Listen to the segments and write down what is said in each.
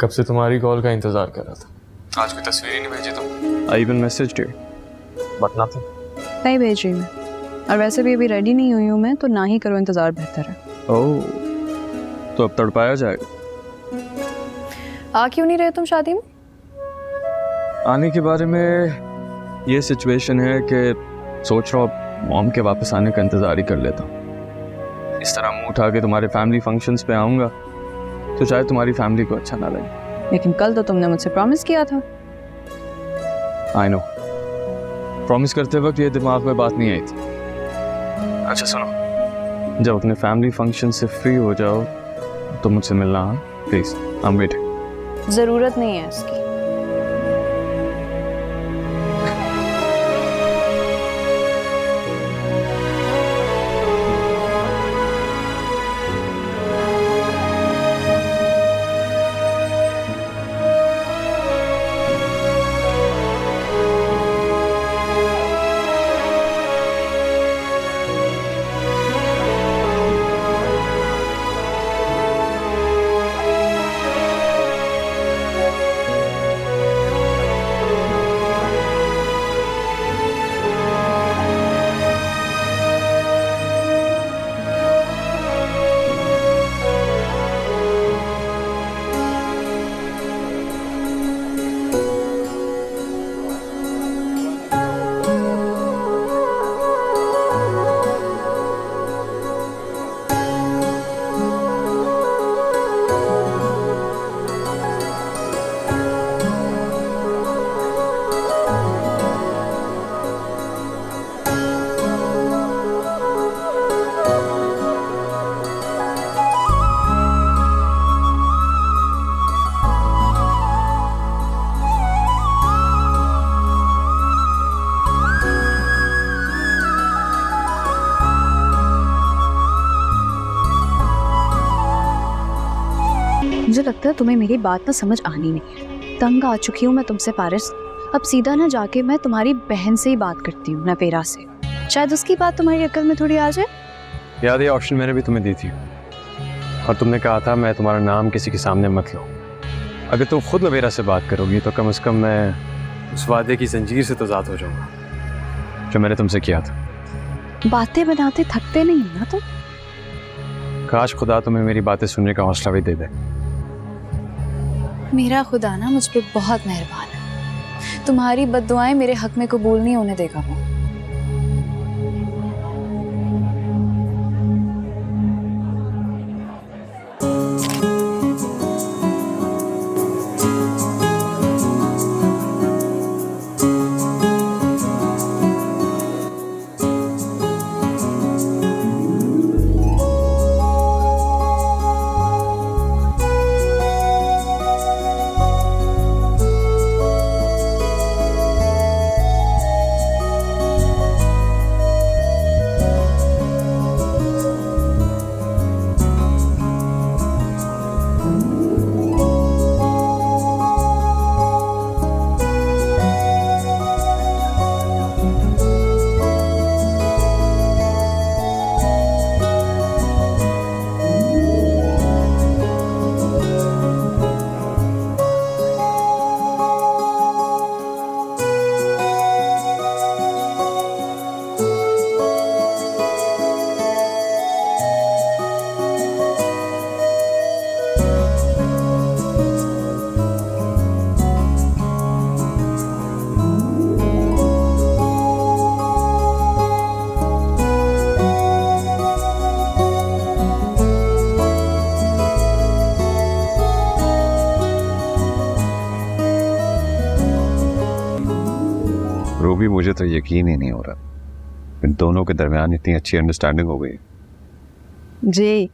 कब से तुम्हारी कॉल का इंतजार कर रहा था। आज कोई तस्वीर ही नहीं भेजी तुम। I even message day but nothing. नहीं भेज रही मैं, और वैसे भी अभी रेडी नहीं हुई हूँ मैं, तो ना ही करो, इंतजार बेहतर है। ओह, तो अब तड़पाया जाएगा। आ क्यों नहीं रहे तुम शादी में? आने के बारे में ये सिचुएशन है कि सोच रहा हूँ मॉम के वापस आने का इंतजार ही कर लेता हूँ। इस तरह मुंह उठा के तुम्हारे फैमिली फंक्शंस पे आऊँगा तो शायद तुम्हारी फैमिली को अच्छा ना लगे। लेकिन कल तो तुमने मुझसे प्रॉमिस किया था। आई नो, प्रॉमिस करते वक्त ये दिमाग में बात नहीं आई थी। अच्छा सुनो, जब अपने फैमिली फंक्शन से फ्री हो जाओ तो मुझसे मिलना, हाँ प्लीज, आई एम वेटिंग। जरूरत नहीं है इसकी। मुझे लगता है तुम्हें मेरी बात ना समझ आनी नहीं है। तंग आ चुकी हूँ मैं तुमसे पारिस। अब सीधा ना जाके मैं तुम्हारी बहन से ही बात करती हूँ, नपेरा से। शायद उसकी बात तुम्हारी अकल में थोड़ी आ जाए। याद, ये ऑप्शन मैंने भी तुम्हें दी थी और तुमने कहा था मैं तुम्हारा नाम किसी के सामने मत लो। अगर तुम खुद नवेरा से बात करोगी तो कम से कम मैं उस वादे की जंजीर से तो आज़ाद हो जाऊंगा जो मैंने तुमसे किया था। बातें बनाते थकते नहीं ना तुम? काश खुदा तुम्हें मेरी बातें सुनने का हौसला भी दे दे। मेरा खुदा ना मुझ पे बहुत मेहरबान है। तुम्हारी बद्दुआएं मेरे हक में कबूल नहीं होने देगा वो। रूबी, मुझे तो यकीन ही नहीं हो रहा इन दोनों के दरमियान इतनी अच्छी अंडरस्टैंडिंग हो गई। जी,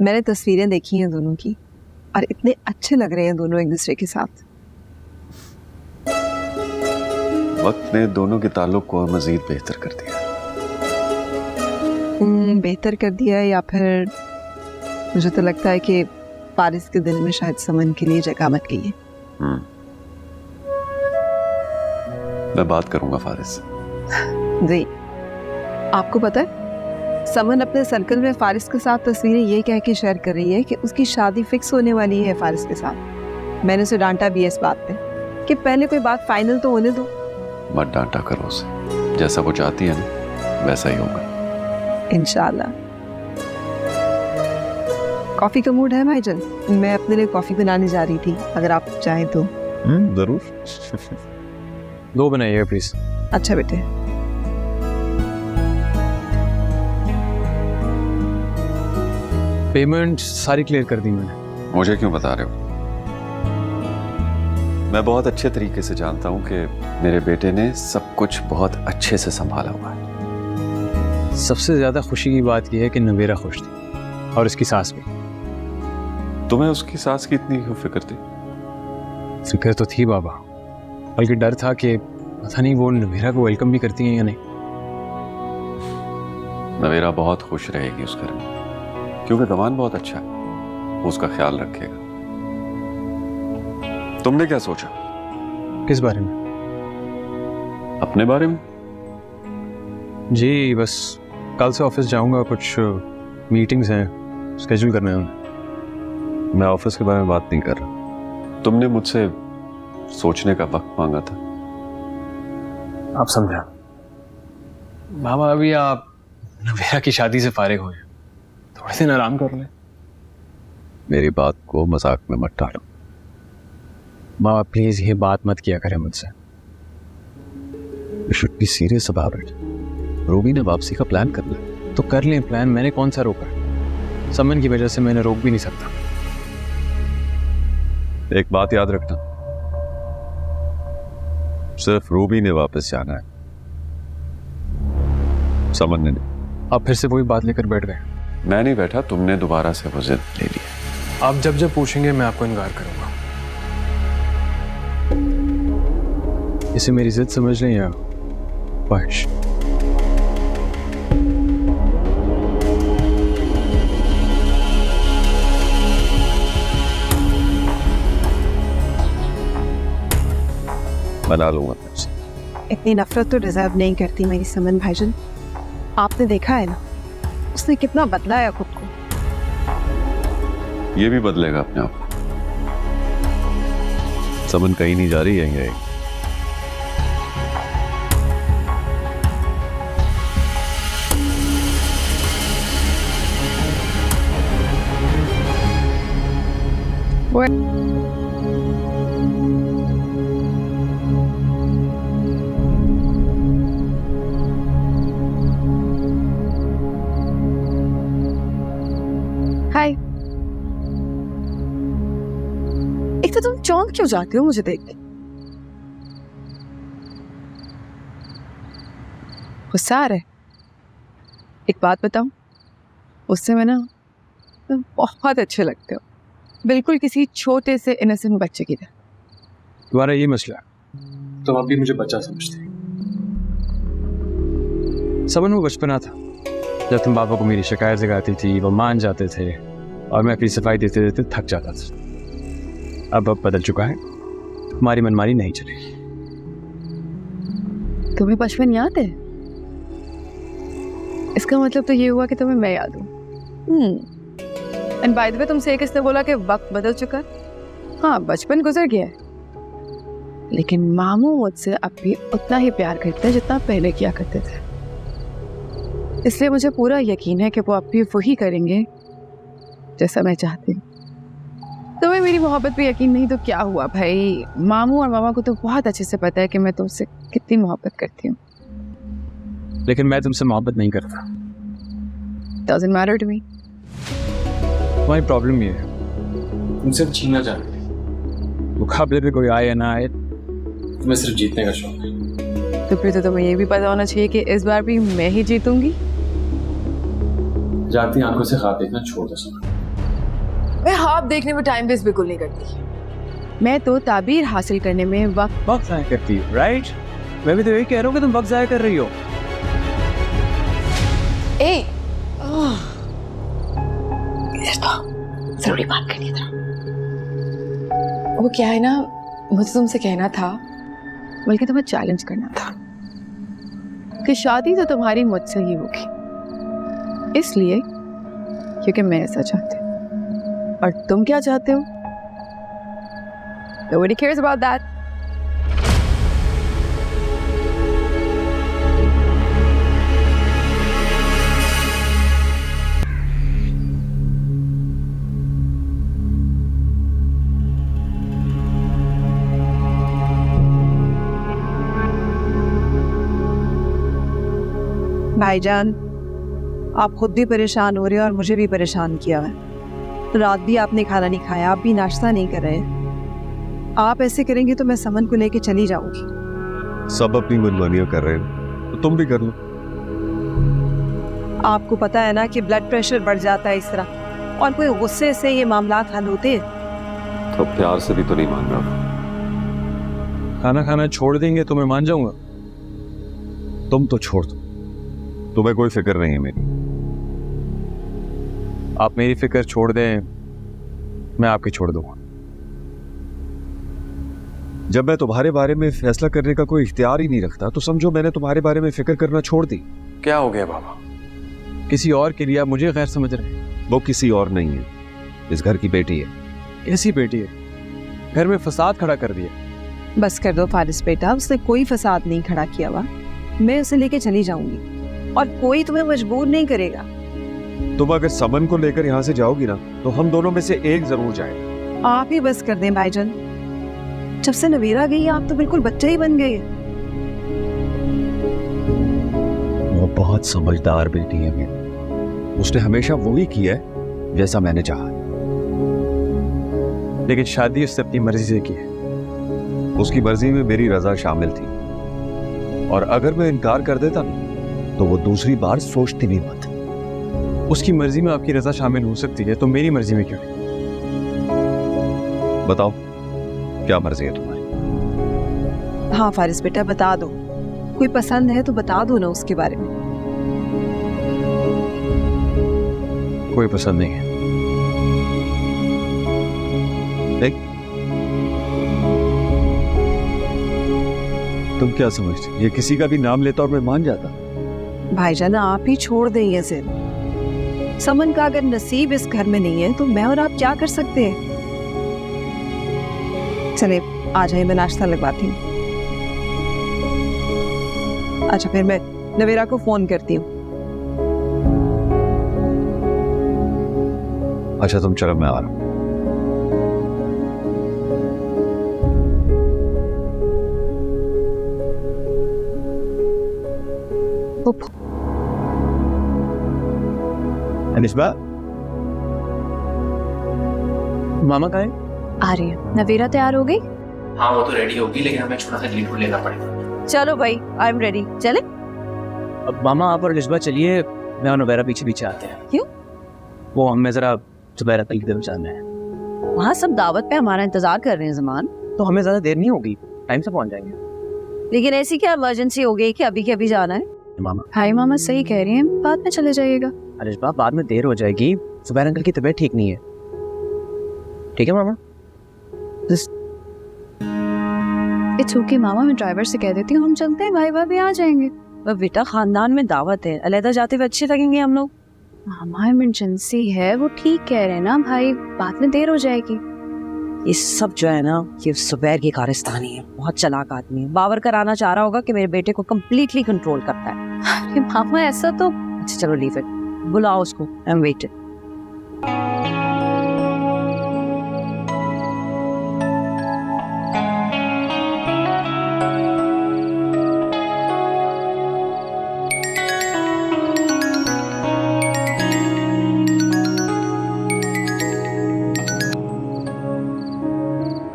मैंने तस्वीरें देखी हैं दोनों की और इतने अच्छे लग रहे हैं दोनों एक दूसरे के साथ। वक्त ने दोनों के ताल्लुक को मजीद बेहतर कर दिया। बेहतर कर दिया, या फिर मुझे तो लगता है कि पारिस के दिल में शायद समन के लिए जगह बन गई है। मैं बात करूंगा फारिस से। जी, आपको पता है समन अपने सर्कल में फारिस के साथ तस्वीरें ये कह के शेयर कर रही है कि उसकी शादी फिक्स होने वाली है फारिस के साथ। मैंने उसे डांटा भी है इस बात पे कि पहले कोई बात फाइनल तो होने दो। मत डांटा करो उसे, जैसा वो चाहती है ना वैसा ही होगा इंशाल्लाह। कॉफी का मूड है भाईजान? मैं अपने लिए कॉफी बनाने जा रही थी, अगर आप चाहें तो। जरूर। 2 बनाइएगा प्लीज। अच्छा बेटे। पेमेंट सारी क्लियर कर दी मैंने। मुझे क्यों बता रहे हो? मैं बहुत अच्छे तरीके से जानता हूं कि मेरे बेटे ने सब कुछ बहुत अच्छे से संभाला हुआ है। सबसे ज्यादा खुशी की बात यह है कि नवेरा खुश थी और उसकी सास भी। तुम्हें उसकी सास की इतनी क्यों फिक्र थी? फिक्र तो थी बाबा, बल्कि डर था कि पता नहीं वो नवेरा को वेलकम भी करती हैं या नहीं। नवेरा बहुत खुश रहेगी उस घर में, क्योंकि दमान बहुत अच्छा है, वो उसका ख्याल रखेगा। तुमने क्या सोचा? किस बारे में? अपने बारे में? जी बस कल से ऑफिस जाऊंगा, कुछ मीटिंग्स हैं स्केड्यूल करना है उन्हें। मैं ऑफिस के बारे में बात नहीं कर रहा। तुमने मुझसे सोचने का वक्त मांगा था। आप समझा बाबा, अभी आप नवेरा की शादी से फारिग हुए, थोड़े दिन आराम कर लें। मेरी बात को मजाक में मत डालो। बाबा प्लीज ये बात मत किया करें मुझसे। You should be serious about it. Ruby ने वापसी का प्लान कर लिया। तो कर लें प्लान, मैंने कौन सा रोका? समन की वजह से मैंने रोक भी नहीं सकता। एक बात याद रखना, सिर्फ रूबी ने वापस जाना है, समन ने नहीं। आप फिर से वही बात लेकर बैठ गए। मैं नहीं बैठा, तुमने दोबारा से वो जिद ले ली। आप जब जब पूछेंगे मैं आपको इनकार करूंगा। इसे मेरी जिद समझ लें या ख्वाहिश। बना लूंगा तुमसे। इतनी नफरत तो डिजर्व नहीं करती मेरी समन भाईजान। आपने देखा है ना उसने कितना बदला है खुद को। ये भी बदलेगा अपने आप। समन कहीं नहीं जा रही है ये। हाय। एक तो तुम चौंक क्यों जाते हो मुझे देख के? गुस्सा आ रहा है? एक बात बताऊं, उससे मैं ना तुम बहुत अच्छे लगते हो, बिल्कुल किसी छोटे से इनोसेंट बच्चे की तरह। तुम्हारा ये मसला है, तुम अब भी मुझे बच्चा समझते। समन वो बचपना था जब तुम पापा को मेरी शिकायत लगाती थी, वो मान जाते थे और मैं अपनी सफाई देते देते थक जाता था। अब बदल चुका है, तुम्हारी मनमानी नहीं चलेगी। तुम्हें बचपन याद है? इसका मतलब तो ये हुआ कि तुम्हें मैं याद हूँ। एंड बाय द वे, तुमसे किसने बोला कि वक्त बदल चुका है? हाँ, बचपन गुजर गया है, लेकिन मामू मुझसे अब भी उतना ही प्यार करते हैं जितना पहले किया करते थे। इसलिए मुझे पूरा यकीन है कि वो अब भी वही करेंगे जैसा मैं चाहती हूँ। तुम्हें मेरी मोहब्बत पे यकीन नहीं तो क्या हुआ भाई? मामू और मामा को तो बहुत अच्छे से पता है कि मैं तुमसे कितनी मोहब्बत करती हूँ। लेकिन मैं तुमसे मोहब्बत नहीं करता। Doesn't matter to me. तुम्हारी प्रॉब्लम ये है, तुम सिर्फ जीना चाहते हो। मुकाबले पे कोई आए या ना आए, तुम्हें सिर्फ जीतने का शौक है। तो फिर तो तुम्हें ये भी पता होना चाहिए कि इस बार भी मैं ही जीतूंगी। जागती आंखों से ख्वाब देखना छोड़ दो समन। मैं ख्वाब देखने में टाइम वेस्ट बिल्कुल नहीं करती। मैं तो ताबीर हासिल करने में वक्त ज़ाया करती हो, राइट? मैं भी तो यही कह रहा हूँ कि तुम वक्त ज़ाया कर रही हो। जरूरी बात करनी था। वो क्या है ना, मुझे तुमसे कहना था, बल्कि तुम्हें चैलेंज करना था कि शादी तो तुम्हारी मुझसे ही होगी, इसलिए क्योंकि मैं ऐसा चाहती हूँ। और तुम क्या चाहते हो? Nobody cares about that. भाईजान, आप खुद भी परेशान हो रहे हो और मुझे भी परेशान किया है। रात भी आपने खाना नहीं खाया, आप भी नाश्ता नहीं कर रहे। आप ऐसे करेंगे तो मैं समन को लेके चली जाऊंगी। सब अपनी मनमानियां कर रहे हो तो तुम भी कर लो। आपको पता है ना कि ब्लड प्रेशर बढ़ जाता है इस तरह, और कोई गुस्से से ये मामला हल होते। तो प्यार से भी तो नहीं मान रहा। खाना खाना छोड़ देंगे तो मैं मान जाऊंगा। तुम तो छोड़ दो, तुम्हें कोई फिक्र नहीं है मेरी। आप मेरी फिक्र छोड़ दें, मैं आपकी छोड़ दूंगा। जब मैं तुम्हारे बारे में फैसला करने का कोई इख्तियार ही नहीं रखता तो समझो मैंने तुम्हारे बारे में फिक्र करना छोड़ दी। क्या हो गया बाबा? किसी और के लिए आप मुझे गैर समझ रहे हैं? वो किसी और नहीं है, इस घर की बेटी है। कैसी बेटी है? घर में फसाद खड़ा कर दिया। बस कर दो फारिस बेटा, उसने कोई फसाद नहीं खड़ा किया हुआ। मैं उसे लेके चली जाऊंगी और कोई तुम्हें मजबूर नहीं करेगा। तुम अगर समन को लेकर यहाँ से जाओगी ना तो हम दोनों में से एक जरूर जाए। आप ही बस कर दें भाईजान, जब से नवीरा गई आप तो बिल्कुल बच्चा ही बन गए। वो बहुत समझदार बेटी है मेरी, उसने हमेशा वही किया है जैसा मैंने चाहा। लेकिन शादी उसने अपनी मर्जी से की है। उसकी मर्जी में मेरी रजा शामिल थी, और अगर मैं इनकार कर देता ना तो वो दूसरी बार सोचती भी मत। उसकी मर्जी में आपकी रजा शामिल हो सकती है तो मेरी मर्जी में क्यों नहीं? बताओ क्या मर्जी है तुम्हारी? हाँ फारिस बेटा बता दो, कोई पसंद है तो बता दो ना उसके बारे में। कोई पसंद नहीं है। देख, तुम क्या समझते, ये किसी का भी नाम लेता और मैं मान जाता? भाईजान आप ही छोड़ दें ये सिर्फ। समन का अगर नसीब इस घर में नहीं है तो मैं और आप क्या कर सकते हैं। चले आ जाए, मैं नाश्ता लगवाती हूँ। अच्छा फिर मैं नवेरा को फोन करती हूँ। अच्छा तुम चलो, मैं आ रहा हूँ। अनिशबा, मामा कहाँ है? आ रही है। नवीरा तैयार हो गई? हाँ वो तो रेडी होगी, लेकिन हमें थोड़ा सा लीड लेना पड़ेगा। चलो भाई, आई एम रेडी, चले। अब मामा आप और अलिशबा चलिए, मैं और नवेरा पीछे पीछे आते हैं। क्यों? वो हमें जरा जुबैरा तक दे जाना है। वहाँ सब दावत पे हमारा इंतजार कर रहे हैं जमान। तो हमें ज्यादा देर नहीं होगी, टाइम से पहुंच जाएंगे। लेकिन ऐसी क्या इमरजेंसी हो गई कि अभी के अभी जाना है? मामा हाय मामा सही कह रही हैं, बाद में चले जाइएगा। अलिशबा बाद में देर हो जाएगी, जुबैर अंकल की तबीयत ठीक नहीं है। ठीक है मामा? इट्स ओके मामा, मैं ड्राइवर से कह देती हूँ हम चलते हैं, भाई भाभी आ जाएंगे। बेटा खानदान में दावत है, अलहदा जाते हुए अच्छे लगेंगे हम लोग। मामा इमरजेंसी है, वो ठीक कह रहे हैं ना भाई, बाद में देर हो जाएगी। ये सब जो है ना, ये जुबैर की कारस्तानी है, बहुत चालाक आदमी है। बावर कराना चाह रहा होगा कि मेरे बेटे को कम्प्लीटली कंट्रोल करता है। अरे मामा ऐसा तो। अच्छा चलो लीव इट, बुलाओ उसको, आई एम वेटिंग।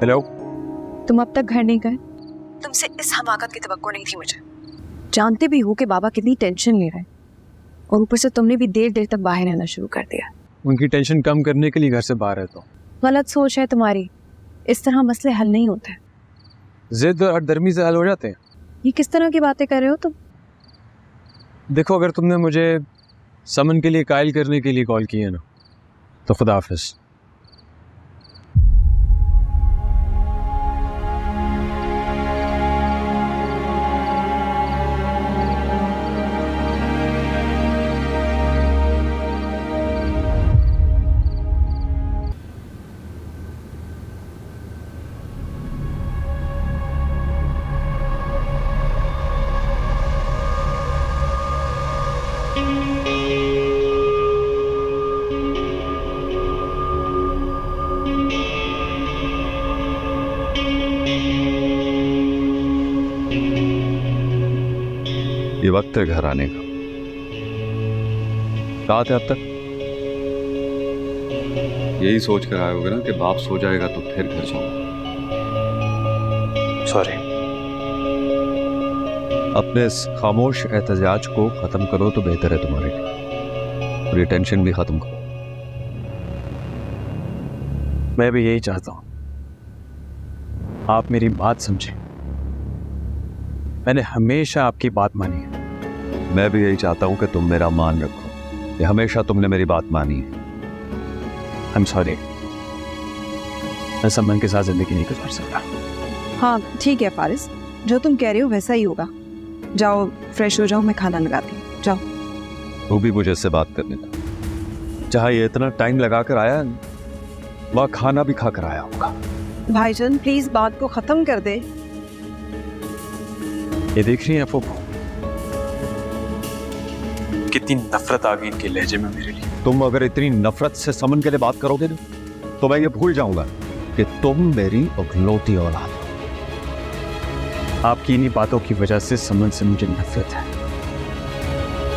हेलो। तुम अब तक घर नहीं गए? तुमसे इस हमाकत की तवक्को नहीं थी मुझे। जानते भी हो कि बाबा कितनी टेंशन ले रहे हैं, और ऊपर से तुमने भी देर देर तक बाहर रहना शुरू कर दिया। उनकी टेंशन कम करने के लिए घर से बाहर रहता हूँ। गलत सोच है तुम्हारी, इस तरह मसले हल नहीं होते। जिद और दरमी से हल हो जाते हैं। ये किस तरह की बातें कर रहे हो तुम? देखो, अगर तुमने मुझे समन के लिए कायल करने के लिए कॉल की है ना, तो खुदा हाफिज। ये वक्त है घर आने का। कहाँ थे अब तक? यही सोच कर आए होगे ना कि बाप सो जाएगा तो फिर घर जाऊंगा। सॉरी। अपने इस खामोश एहतजाज को खत्म करो तो बेहतर है तुम्हारे लिए, और ये टेंशन भी खत्म करो। मैं भी यही चाहता हूं, आप मेरी बात समझें। मैंने हमेशा आपकी बात मानी है। मैं भी यही चाहता हूं कि तुम मेरा मान रखो, ये हमेशा तुमने मेरी बात मानी है। आई एम सॉरी, मैं समन के साथ जिंदगी नहीं गुजार सकता। हाँ ठीक है फारिस, जो तुम कह रहे हो वैसा ही होगा। जाओ फ्रेश हो जाओ, मैं खाना लगाती हूँ, जाओ। तू भी मुझे इससे बात करने दो। जहाँ ये इतना टाइम लगा कर आया वहाँ खाना भी खा कर आया होगा। भाईजान प्लीज बात को खत्म कर दे। ये देख रही हैं आप, कितनी नफरत आ गई इनके लहजे में मेरे लिए। तुम अगर इतनी नफरत से समन के लिए बात करोगे ना तो मैं ये भूल जाऊंगा कि तुम मेरी इकलौती औलाद हो। आपकी इन्हीं बातों की वजह से समन से मुझे नफरत है।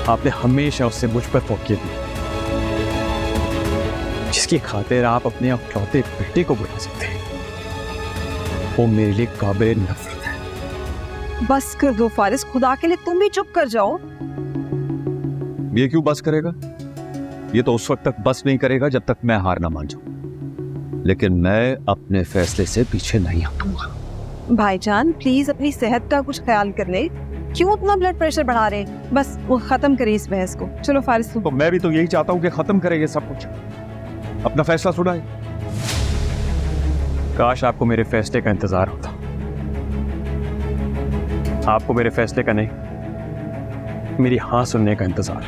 आपने हमेशा उससे मुझ पर फोकियत दी, जिसकी खातिर आप अपने इकलौते बेटे को बुला सकते हैं, वो मेरे लिए काबिल नफरत है। बस कर दो फारिस, खुदा के लिए तुम भी चुप कर जाओ। ये क्यों बस करेगा? ये तो उस वक्त तक बस नहीं करेगा जब तक मैं हार ना मान जाऊं, लेकिन मैं अपने फैसले से पीछे नहीं हटूंगा। भाईजान प्लीज अपनी सेहत का कुछ ख्याल कर ले। क्यों इतना ब्लड प्रेशर बढ़ा रहे हैं? बस वो खत्म करिए इस बहस को। चलो फारिस तुम। तो मैं भी तो यही चाहता हूं कि खत्म करे ये सब कुछ, अपना फैसला सुनाए। काश आपको मेरे फैसले का इंतजार होता। आपको मेरे फैसले का नहीं, मेरी हाँ सुनने का इंतजार।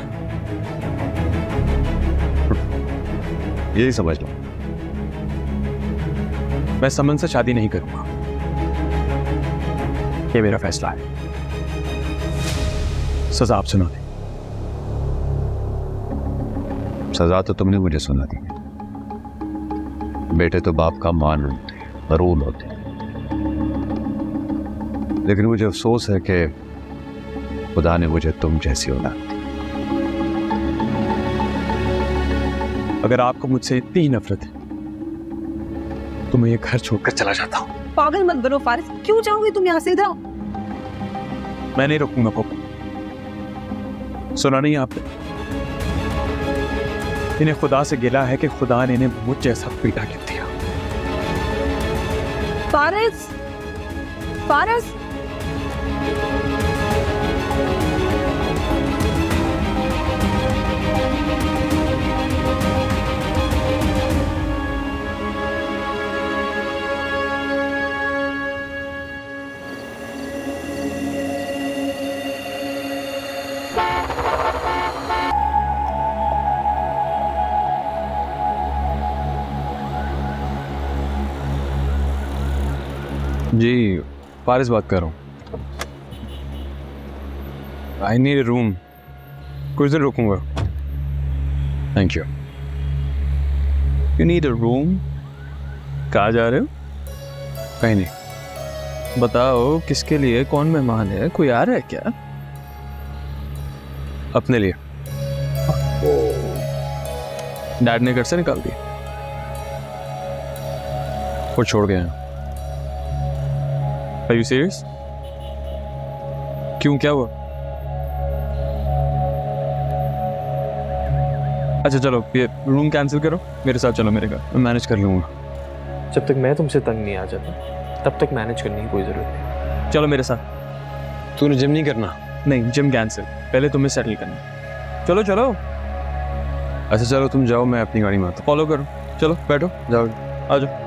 यही समझ लो। मैं समन से शादी नहीं करूंगा, ये मेरा फैसला है। सजा आप सुना दें। सजा तो तुमने मुझे सुना दी। बेटे तो बाप का मान होते हैं, मरूल होते हैं, लेकिन मुझे अफसोस है कि खुदा ने मुझे तुम जैसी औलाद दी। अगर आपको मुझसे इतनी नफरत है तो मैं ये घर छोड़कर चला जाता हूं। पागल मत बनो फारिस, क्यों जाओगे तुम यहाँ से? इधर आओ। मैं नहीं रुकूंगा पप्पू। सुना नहीं आपने? इन्हें खुदा से गिला है कि खुदा ने इन्हें मुझ जैसा पीटा क्यों दिया। फारिस, फारिस। जी फारिस बात कर रहा हूँ। आई नीड अ रूम, कुछ देर रुकूंगा। Thank you. You need a room? कहाँ जा रहे हो? कहीं नहीं। बताओ किसके लिए? कौन मेहमान है? कोई आ रहा है क्या? अपने लिए। डैड ने घर से निकाल दिया, वो छोड़ गए हैं। Are you serious? क्यों, क्या हुआ? अच्छा चलो ये रूम कैंसिल करो, मेरे साथ चलो मेरे घर, मैं मैनेज कर लूँगा। जब तक मैं तुमसे तंग नहीं आ जाता तब तक मैनेज करने की कोई ज़रूरत नहीं। चलो मेरे साथ। तूने जिम नहीं करना? नहीं, जिम कैंसिल, पहले तुम्हें सेटल करना। चलो चलो। अच्छा चलो तुम जाओ, मैं अपनी गाड़ी में आता हूँ। फॉलो करो, चलो बैठो, जाओ, आ जाओ।